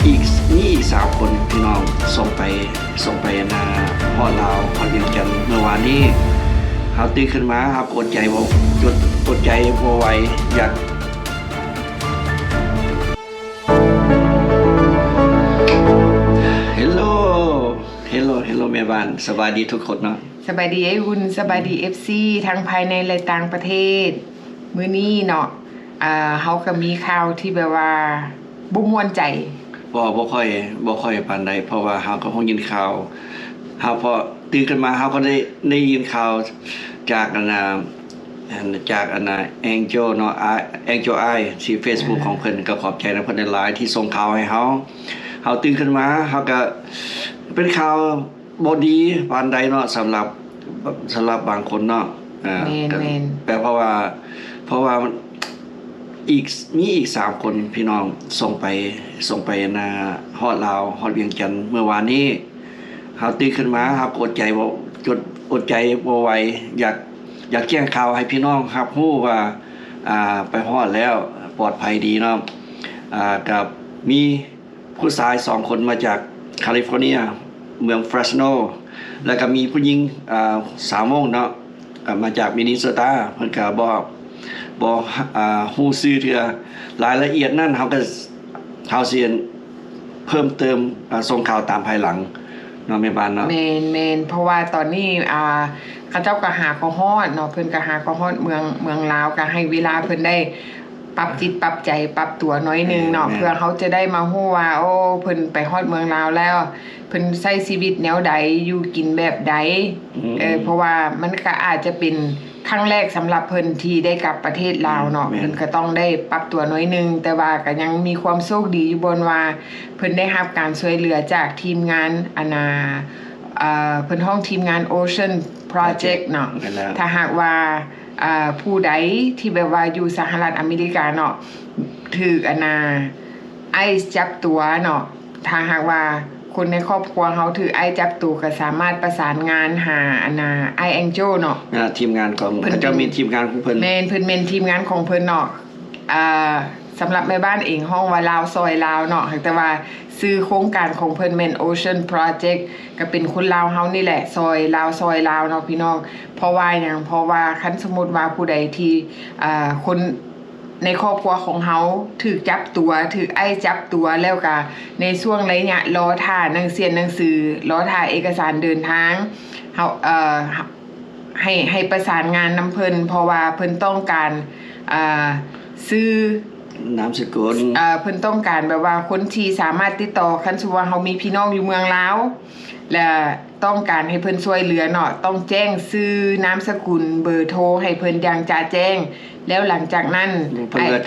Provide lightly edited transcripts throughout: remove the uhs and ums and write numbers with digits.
อีกนี่อีก3 คนพี่น้องส่งไปนาฮอดลาวฮอดเวียงจันทน์เมื่อวานนี้เฮาตื่นขึ้นมาครับอดใจบ่ไหวอยากเฮลโลแม่บ้านสบายดีทุกคนเนาะสบายดีไอ้หุ่นสบายดี FC ทั้งภายในและต่างประเทศมื้อนี้เนาะเฮาก็มีข่าวที่แบบว่าบ่ม่วนใจบ่ค่อยปานใดเพราะว่าเฮาก็คงยินข่าวเฮาพอตื่นขึ้นมาเฮาก็ได้ยินข่าวจากAngel เนาะAngel I ที่ Facebook ของเพิ่นก็ขอบใจนะเพิ่นหลายที่ส่งข่าวให้เฮาตื่นขึ้นมาเฮาก็เป็นข่าวบ่ดีปานใดเนาะสำหรับบางคนเนาะแต่เพราะว่ามีอีก3 คนพี่น้องส่งไปนาฮอดลาวฮอดเวียงจันทน์เมื่อวานนี้เฮาตื่นขึ้นมาครับอดใจบ่ไหวอยากแจ้งข่าวให้พี่น้องรับรู้ว่าไปฮอดแล้วปลอดภัยดีเนาะกับมีผู้ชาย2 คนมาจากแคลิฟอร์เนียเมืองเฟรชโนแล้วก็มีผู้หญิงสาวมงเนาะมาจากมินนิโซตาเพิ่นก็บอกฮู้ชื่อเทื่อรายละเอียดนั่นเฮาสิเพิ่มเติมส่งข่าวตามภายหลังเนาะแม่บ้านเนาะแม่นเพราะว่าตอนนี้เขาเจ้าก็หาก็ฮอดเนาะเพิ่นก็หาก็ฮอดเมืองลาวก็ให้เวลาเพิ่นได้ปรับจิตปรับใจปรับตัวน้อยนึงเนาะเพื่อเขาจะได้มาฮู้ว่าโอ้เพิ่นไปฮอดเมืองลาวแล้วเพิ่นใช้ชีวิตแนวใดอยู่กินแบบใดเพราะว่ามันก็อาจจะเป็นครั้งแรกสำหรับเพิ่นที่ได้กลับประเทศลาวเนาะเพิ่นก็ต้องได้ปรับตัวน้อยนึงแต่ว่าก็ยังมีความโชคดีอยู่บนว่าเพิ่นได้รับการช่วยเหลือจากทีมงานเพิ่นห้องทีมงาน Ocean Project เนาะถ้าหากว่าผู้ใดที่แบบว่าอยู่สหรัฐอเมริกาเนาะถือไอซ์จับตัวเนาะถ้าหากว่าคนในครอบครัวเขาถือไอจับตัวก็สามารถประสานงานหาไอแองเจิลเนาะทีมงานของเพิ่นจะมีทีมงานของเพิ่นเพิ่นทีมงานของเพิ่นเนาะสำหรับแม่บ้านเองห้องว่าลาวซอยลาวเนาะแต่ว่าซื้อโครงการของเพิ่นแม่น Ocean Project ก็เป็นคนลาวเฮานี่แหละซอยลาวเนาะพี่น้องเพราะว่าคันสมมุติว่าผู้ใดที่คนในครอบครัวของเฮาถูกจับตัวถูกไอ้จับตัวแล้วก็ในช่วงระยะรอท่าหนังสือรอท่าเอกสารเดินทางเฮาให้ประสานงานนำเพิ่นเพราะว่าเพิ่นต้องการซื้อนามสกุลเพิ่นต้องการแบบว่าคนที่สามารถติดต่อคันสมมุติว่าเฮามีพี่น้องอยู่เมืองลาวและต้องการให้เพิ่นช่วยเหลือเนาะต้องแจ้งชื่อนามสกุลเบอร์โทรให้เพิ่นอย่างจะแจ้งแล้วหลังจากนั้นเพิ่นแล้ว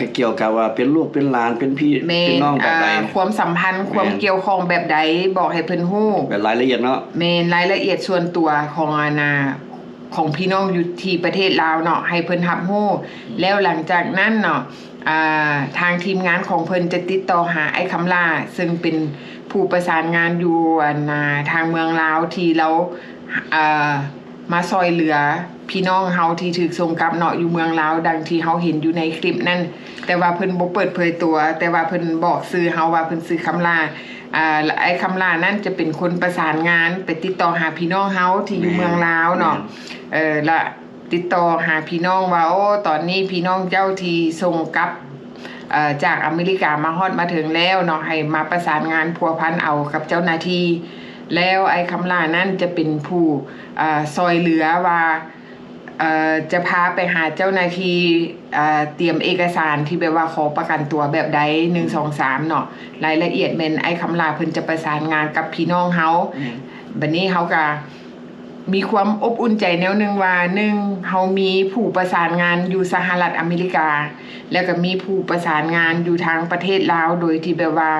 ก็เกี่ยวกับว่าเป็นลูกเป็นหลานเป็นพี่เป็นน้องแบบใดความสัมพันธ์ความเกี่ยวข้องแบบใดบอกให้เพิ่นฮู้แบบรายละเอียดเนาะรายละเอียดส่วนตัวของของพี่น้องอยู่ที่ประเทศลาวเนาะให้เพิ่นรับรู้แล้วหลังจากนั้นเนาะทางทีมงานของเพิ่นจะติดต่อหาไอ้คำลาซึ่งเป็นผู้ประสานงานอยู่ทางเมืองลาวที่เรามาซอยเหลือพี่น้องเฮาที่ถูกส่งกลับเนาะอยู่เมืองลาวดังที่เฮาเห็นอยู่ในคลิปนั่นแต่ว่าเพิ่นบ่เปิดเผยตัวแต่ว่าเพิ่นบอกชื่อเฮาว่าเพิ่นชื่อคำลาไอ้คำลานั่นจะเป็นคนประสานงานไปติดต่อหาพี่น้องเฮาที่อยู่เมืองลาวเนาะและติดต่อหาพี่น้องว่าโอ้ตอนนี้พี่น้องเจ้าที่ส่งกลับจากอเมริกามาฮอดมาถึงแล้วเนาะให้มาประสานงานพัวพันเอากับเจ้าหน้าที่แล้วไอ้คำลานั่นจะเป็นผู้ซอยเหลือว่าจะพาไปหาเจ้าหน้าที่เตรียมเอกสารที่แบบว่าขอประกันตัวแบบใด1 2 3เนาะรายละเอียดแม่นไอ้คำลาเพิ่นจะประสานงานกับพี่น้องเฮาบัดนี้เฮาก็มีความอบอุ่นใจแนวนึงว่า1เฮามีผู้ประสานงานอยู่สหรัฐอเมริกาแล้วก็มีผู้ประสานงานอยู่ทางประเทศลาวโดยที่แบบว่า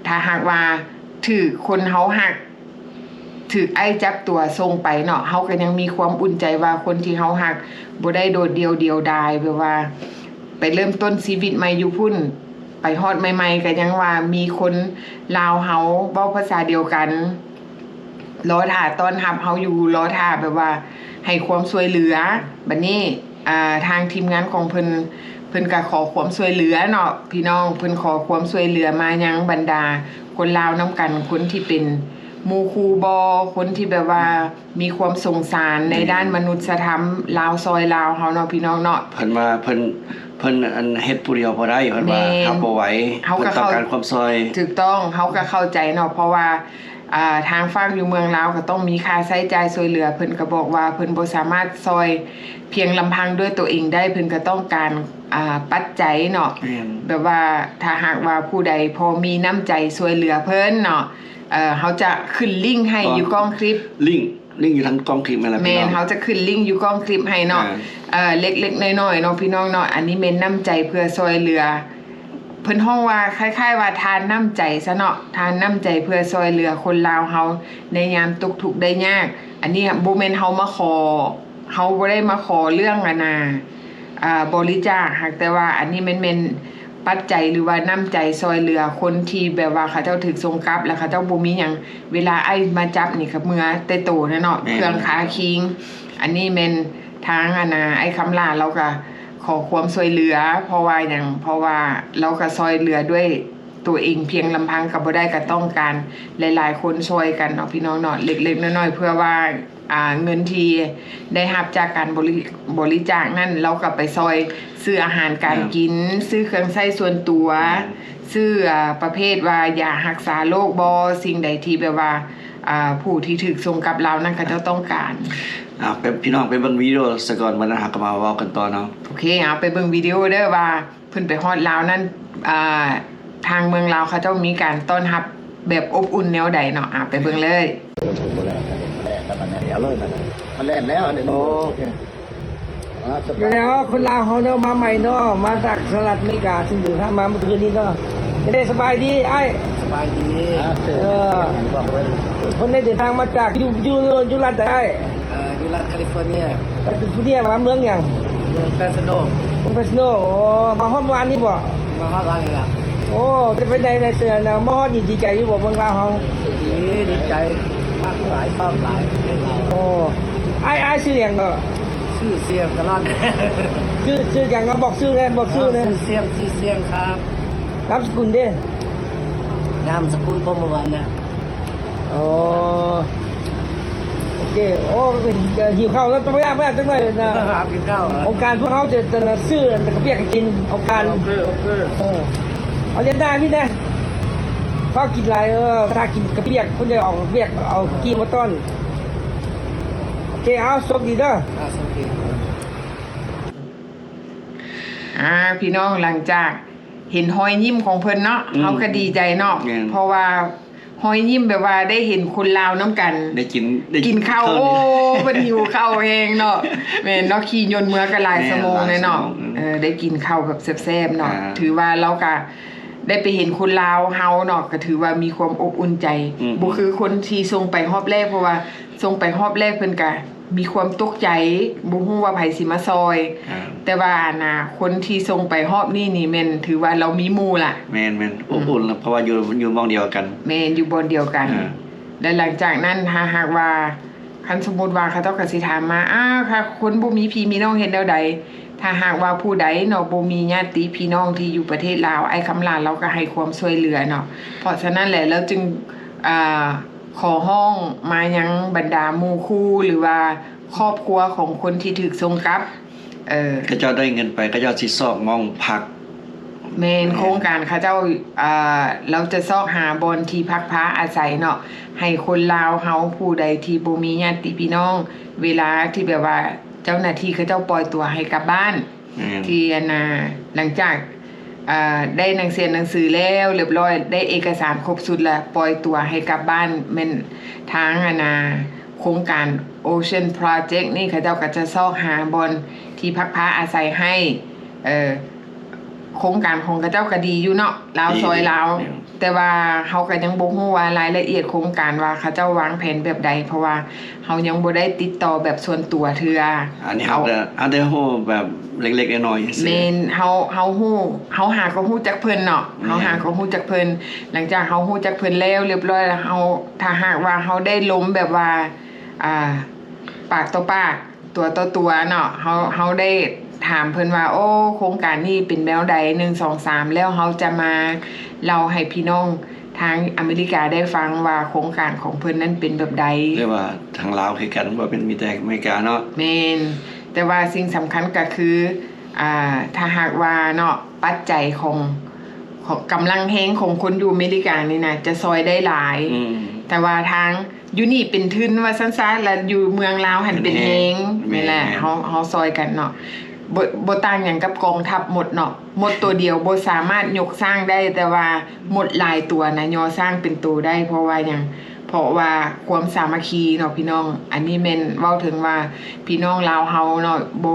ถ้าหากว่าถือคนเฮาหักถือไอ้จับตัวส่งไปเนาะเฮาก็ยังมีความอุ่นใจว่าคนที่เฮาหักบ่ได้โดดเดียวดายแบบว่าไปเริ่มต้นชีวิตใหม่อยู่พุ่นไปฮอดใหม่ๆก็ยังว่ามีคนลาวเฮาเว้าภาษาเดียวกันรอท่าต้อนรับเฮาอยู่รอท่าแบบว่าให้ความช่วยเหลือบัดนี้ทางทีมงานของเพิ่น เพิ่นก็ขอความช่วยเหลือเนาะพี่น้องเพิ่นขอความช่วยเหลือมายังบรรดาคนลาวนํกันคนที่เป็นหมู่คู่บ่คนที่แบบว่ามีความสงสารในด้านมนุษยธรรมลาวซอยลาวเฮาเนาะพี่น้องเนาะเพิ่นว่าเพิ่นอันเฮ็ดผู้เดียวบ่ได้เพิ่นว่าเฮาบ่ไหวเพิ่นต้องการความช่วยถูกต้องเฮาก็เข้าใจเนาะเพราะว่าทางฝั่งอยู่เมืองลาวก็ต้องมีค่าใช้จ่ายช่วยเหลือเพิ่นก็บอกว่าเพิ่นบ่สามารถซอยเพียงลำพังด้วยตัวเองได้เพิ่นก็ต้องการปัจจัยเนาะแบบว่าถ้าหากว่าผู้ใดพอมีน้ำใจช่วยเหลือเพิ่นเนาะเขาจะขึ้นลิงก์ให้อยู่กล้องคลิปลิงก์อยู่ทั้งกล้องคลิปนั่นแหละพี่น้องแม่นเขาจะขึ้นลิงก์อยู่กล้องคลิปให้เนาะเล็กๆน้อยๆเนาะพี่น้องเนาะอันนี้แม่นน้ำใจเพื่อช่วยเหลือเพิ่นฮ้องว่าคล้ายๆว่าทานน้ำใจซะเนาะทานน้ำใจเพื่อช่วยเหลือคนลาวเฮาในยามตกทุกข์ได้ยากอันนี้บ่แม่นเฮามาขอเฮาบ่ได้มาขอเรื่องบริจาคหากแต่ว่าอันนี้แม่นปัจจัยหรือว่าน้ำใจซอยเหลือคนที่แบบว่าเขาเจ้าถึกทรงกลับแล้วเขาเจ้าบ่มีหยังเวลาไอ้มาจับนี่ก็เมื่อแต่โตนะเนาะเครื่องขาคิงอันนี้แม่นทางไอ้คำลาเราก็ขอความช่วยเหลือเพราะว่าเราก็ซอยเหลือด้วยตัวเองเพียงลำพังก็บ่ได้ก็ต้องการหลายๆคนช่วยกันเนาะพี่น้องเนาะเล็กๆน้อยๆเพื่อว่าเงินที่ได้รับจากการบริจาคนั่นเราก็ไปซอยซื้ออาหารการกินซื้อเครื่องใช้ส่วนตัวซื้อประเภทว่ายารักษาโรคบ่สิ่งใดที่แบบว่าผู้ที่ถูกส่งกับเรานั่นก็จะต้องการไปพี่น้องไปเบิ่งวิดีโอซะก่อนวันนั้นหาก็มาเว้ากันต่อเนาะโอเคไปเบิ่งวิดีโอเด้อว่าเพิ่นไปฮอดลาวนั่นทางเมืองลาวเขาเจ้ามีการต้อนรับแบบอบอุ่นแนวใดเนาะไปเบิ่งเลยมันแล่นแล้วเนี่ยโอ้แล้วคนลาวเขาเนาะมาใหม่เนาะมาจากสหรัฐอเมริกาซึ่งอยู่ทางมาเมื่อคืนนี้เนาะได้สบายดีไอ้สบายดีคนได้เดินทางมาจากอยู่รัฐใดอยู่รัฐแคลิฟอร์เนียมาเมืองอย่างเมืองเฟสโนมาฮอดวันนี้บ่มาฮอดวันนี้ล่ะโอ้จะไปไหนในเตือนนะมาฮอดดีใจอยู่บ่เมืองลาวเฮาดีใจมากหลายชอบหลายโอ้ไอ้ชื่ออย่างก็ชื่อเสียงตลอดชื่ออย่างก็บอกชื่อเลยเสียงครับนามสกุลเด้นามสกุลพมวันนะโอเคโอ้หิวข้าวแล้วต้องไม่ได้จังเลยนะกินข้าวองค์การพวกเขาจะซื้อแต่กระเปียกกินองค์การเอาเล่นได้พี่นะเขากินอะไรถ้ากินกระเปียกคนจะออกกระเปียกเอากีมาต้อนโอเคเอาสวัสดีเด้อพี่น้องหลังจากเห็นหอยยิ้มของเพิ่นเนาะเขาก็ดีใจเนาะเพราะว่าหอยยิ้มแบบว่าได้เห็นคนลาวน้ำกันได้กินข้าวโอ้เพิ่นหิวข้าวเองเนาะแม่นเนาะขี่ยนต์เมื่อก็หลายชั่วโมงเลยเนาะได้กินข้าวแบบแซ่บๆเนาะถือว่าเราก็ได้ไปเห็นคนลาวเฮาเนาะก็ถือว่ามีความอบอุ่นใจบ่คือคนที่ส่งไปรอบแรกเพราะว่าส่งไปรอบแรกเพิ่นก็มีความตกใจบ่ฮู้ว่าไผสิมาซอยแต่ว่าคนที่ส่งไปรอบนี้นี่แม่นถือว่าเรามีหมู่ล่ะแม่นอบอุ่นเพราะว่าอยู่บ้านเดียวกันแม่นอยู่บ่อนเดียวกันและหลังจากนั้นถ้าหากว่าคันสมมุติว่าเขาต้องก็สิถามมาค่ะคนบ่มีพี่มีน้องเฮ็ดแนวใดถ้าหากว่าผู้ใดเนาะบ่มีญาติพี่น้องที่อยู่ประเทศลาวไอ้คำลาเราก็ให้ความช่วยเหลือเนาะเพราะฉะนั้นแหละแล้วจึงขอห้องมายังบรรดาหมู่คู่หรือว่าครอบครัวของคนที่ถูกส่งกลับก็เจ้าได้เงินไปก็เจ้าสิซอกมองพักแม่นโครงการเขาเจ้าเราจะซอกหาบอนที่พักพาอาศัยเนาะให้คนลาวเฮาผู้ใดที่บ่มีญาติพี่น้องเวลาที่แบบว่าเจ้าหน้าที่เขาเจ้าปล่อยตัวให้กลับบ้านที่หลังจากได้หนังสือแล้วเรียบร้อยได้เอกสารครบสุดแล้วปล่อยตัวให้กลับบ้านแม่นทางโครงการ Ocean Project นี่เขาเจ้าก็จะซอกหาบอนที่พักพาอาศัยให้โครงการของเขาเจ้าก็ดีอยู่เนาะลาวซอยลาวแต่ว่าเฮาก็ยังบ่ฮู้ว่ารายละเอียดโครงการว่าเขาเจ้าวางแผนแบบใดเพราะว่าเฮายังบ่ได้ติดต่อแบบส่วนตัวเทื่ออันนี้เฮาได้ฮู้แบบเล็กๆน้อยๆแม่นเฮาฮู้เฮาหาก็ฮู้จักเพิ่นเนาะเฮาหาก็ฮู้จักเพิ่นหลังจากเฮาฮู้จักเพิ่นแล้วเรียบร้อยแล้วเฮาถ้าหากว่าเฮาได้ล้มแบบว่าปากต่อปากตัวต่อตัวเนาะเฮาได้ ถามเพิ่นว่าโอ้โครงการนี้เป็นแนวใด1 2 3แล้วเฮาจะมาเล่าให้พี่น้องทางอเมริกาได้ฟังว่าโครงการของเพิ่นนั้นเป็นแบบใด เรียกว่าทางลาวคือกันว่าเป็นมีแต่อเมริกาเนาะ แม่นแต่ว่าสิ่งสำคัญก็คือถ้าหากว่าเนาะปัจจัยของกำลังแฮงของคนอยู่อเมริกานี่นะจะซอยได้หลาย แต่ว่าทางอยู่นี่เป็นทุนว่าซั่นๆแล้วอยู่เมืองลาวหันเป็นแฮงนี่แหละเฮาซอยกันเนาะบ่ต่างหยังกับกองทัพหมดเนาะหมดตัวเดียวบ่สามารถยกสร้างได้แต่ว่าหมดหลายตัวนะยอสร้างเป็นตัวได้เพราะว่าหยังเพราะว่าความสามัคคีเนาะพี่น้องอันนี้แม่นเว้าถึงว่าพี่น้องลาวเฮาเนาะบ่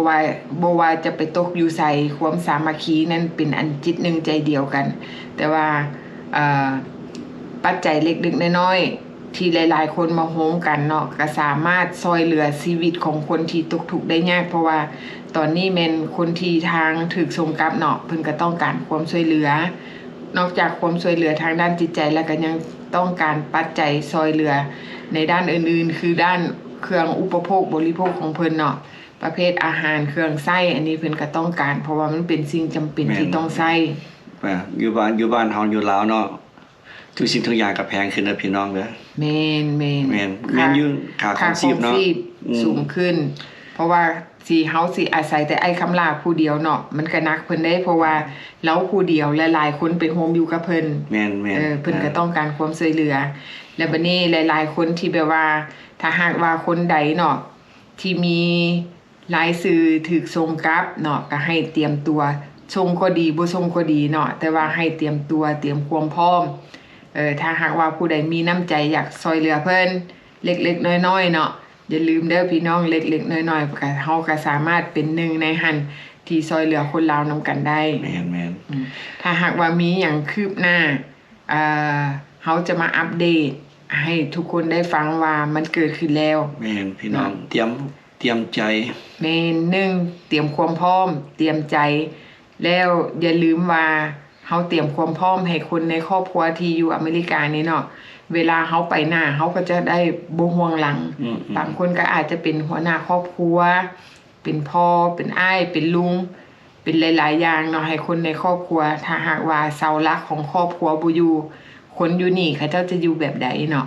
ว่าจะไปตกอยู่ไสความสามัคคีนั้นเป็นอันจิตหนึ่งใจเดียวกันแต่ว่าปัจจัยเล็กๆน้อยๆที่หลายๆคนมาโฮมกันเนาะก็สามารถซอยเหลือชีวิตของคนที่ตกทุกข์ได้ยากเพราะว่าตอนนี้แม่นคนที่ทางถูกส่งกลับเนาะเพิ่นก็ต้องการความช่วยเหลือนอกจากความช่วยเหลือทางด้านจิตใจแล้วก็ยังต้องการปัจจัยซอยเหลือในด้านอื่นๆคือด้านเครื่องอุปโภคบริโภคของเพิ่นเนาะประเภทอาหารเครื่องใช้อันนี้เพิ่นก็ต้องการเพราะว่ามันเป็นสิ่งจำเป็นที่ต้องใช้ อยู่บ้านเฮาอยู่ลาวเนาะทุกสิ่งทุกอย่างก็แพงขึ้นนะพี่น้องเด้อ แม่น อยู่ค่าของชีพเนาะ สูงขึ้น เพราะว่าสิเฮาสิอาศัยแต่ไอ้คำลาผู้เดียวเนาะมันก็หนักเพิ่นได้เพราะว่าเราผู้เดียวหลายๆคนไปโฮมอยู่กับเพิ่น แม่น เพิ่นก็ต้องการความช่วยเหลือ และบัดนี้หลายๆคนที่แบบว่าถ้าหากว่าคนใดเนาะที่มีรายชื่อถูกส่งกลับเนาะก็ให้เตรียมตัวส่งก็ดีบ่ส่งก็ดีเนาะแต่ว่าให้เตรียมตัวเตรียมความพร้อมถ้าหากว่าผู้ใดมีน้ำใจอยากช่วยเหลือเพิ่นเล็กๆน้อยๆเนาะอย่าลืมเด้อพี่น้องเล็กๆน้อยๆก็เฮาก็สามารถเป็นหนึ่งในหันที่ช่วยเหลือคนลาวนำกันได้ แม่น ถ้าหากว่ามีหยังคืบหน้าเฮาจะมาอัปเดตให้ทุกคนได้ฟังว่ามันเกิดขึ้นแล้ว แม่นพี่น้องเตรียมใจ แม่นหนึ่งเตรียมความพร้อมเตรียมใจ แล้วอย่าลืมว่าเฮาเตรียมความพร้อมให้คนในครอบครัวที่อยู่อเมริกานี่เนาะเวลาเฮาไปหน้าเฮาก็จะได้บ่ห่วงหลังบางคนก็อาจจะเป็นหัวหน้าครอบครัวเป็นพ่อเป็นอ้ายเป็นลุงเป็นหลายๆอย่างเนาะให้คนในครอบครัวถ้าหากว่าเสาหลักของครอบครัวบ่อยู่คนอยู่นี่เขาเจ้าจะอยู่แบบใดเนาะ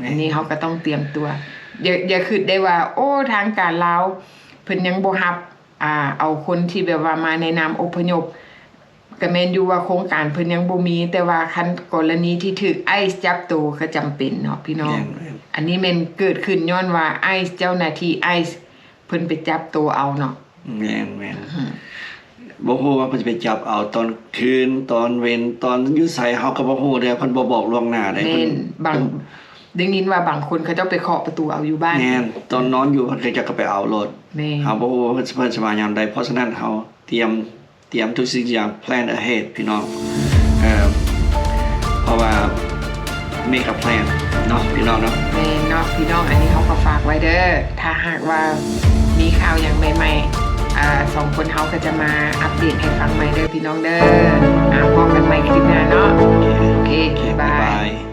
อันนี้เฮาก็ต้องเตรียมตัวอย่าคิดได้ว่าโอ้ทางการลาวเพิ่นยังบ่รับเอาคนที่แบบว่ามาในนามอพยพก็แม่นอยู่ว่าโครงการเพิ่นยังบ่มีแต่ว่าคันกรณีที่ถูกไอซ์จับตัวก็จำเป็นเนาะพี่น้องอันนี้แม่นเกิดขึ้นย้อนว่าไอซ์เจ้าหน้าที่ไอซ์เพิ่นไปจับตัวเอาเนาะ แม่นบ่ฮู้ว่าเพิ่นจะไปจับเอาตอนคืนตอนเว้นตอนอยู่ไสเฮาก็บ่ฮู้เด้อเพิ่นบ่บอกล่วงหน้าได้ แม่นบางได้ยินว่าบางคนเขาเจ้าไปเคาะประตูเอาอยู่บ้าน แม่นตอนนอนอยู่เพิ่นก็จะไปเอารถ แม่น เฮาบ่ฮู้ว่าเพิ่นสิมายามใดเพราะฉะนั้นเฮาเตรียมทุกสิ่งทุกอย่าง plan ahead พี่น้องเพราะว่า make a plan เนาะพี่น้องเนาะ แม่นเนาะพี่น้องอันนี้เขาก็ฝากไว้เด้อถ้าหากว่ามีข่าวอย่างใหม่ๆ2คนเขาก็จะมาอัปเดตให้ฟังใหม่เด้อพี่น้องเด้อพบกันใหม่คลิปหน้าเนาะโอเคบ๊ายบาย